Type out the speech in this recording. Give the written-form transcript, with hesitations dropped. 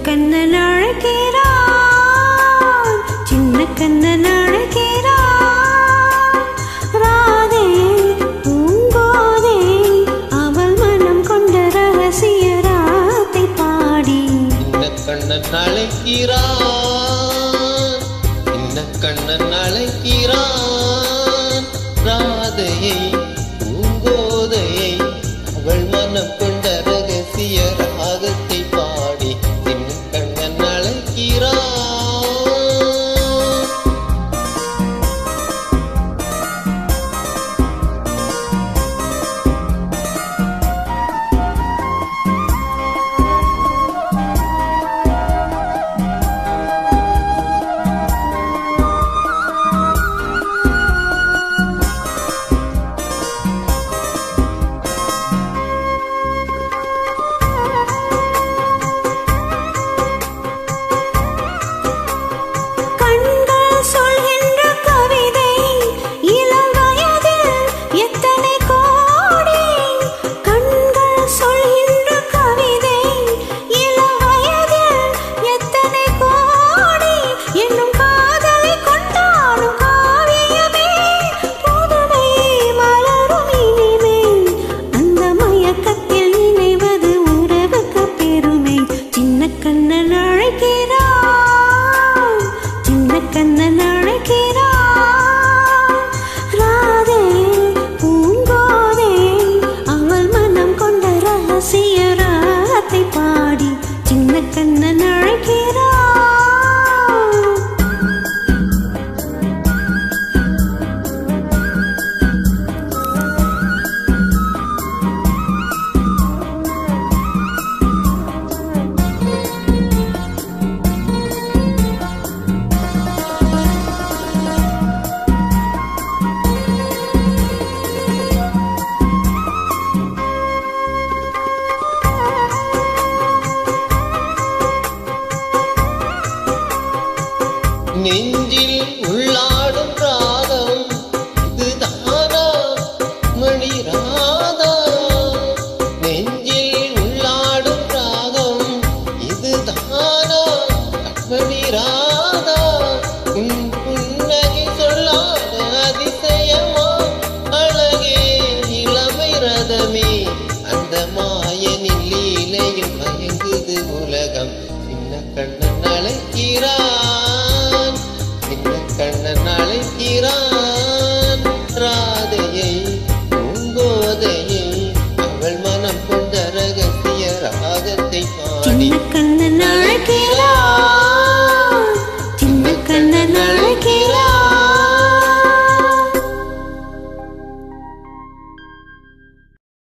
கண்ணன் அழைக்கிறான், சின்ன கண்ணன் அழைக்கிறான். ராதே பூங்கோதே அவள் மனம் கொண்ட ரகசிய ராத்தை பாடி. சின்ன கண்ணன் அழைக்கிறான், சின்ன கண்ணன் அழைக்கிறான். ராதையை பூங்கோதையை அவள் மனம் கொண்ட ரகசிய ராகத்தை பாடி. சின்ன கண்ணன் அழைக்கிறான். கண்ணன் அழைக்கிறான், சின்ன கண்ணன் அழைக்கிறான். ராதே பூங்கோதே அவள் மனம் கொண்ட ரகசிய ராகத்தை பாடி. சின்ன கண்ணன் அழைக்கிறான். நெஞ்சில் உள்ளாடும் ராகம் இதுதானா மணி ராதா? நெஞ்சில் உள்ளாடும் ராகம் இதுதானா மணி ராதா? உன் புன்னகை சொல்லாத அதிசயமா அழகே இளமை ரதமே. அந்த மாயனின் லீலையில் மயங்குது உலகம். சின்ன கண்ணன் அழைக்கிறான், சின்ன கண்ணன் அழைக்கிறான். ராதையை பூங்கோதையை அவள் மனம் கொண்ட ரகசிய ராகத்தை பாடி. சின்ன கண்ணன்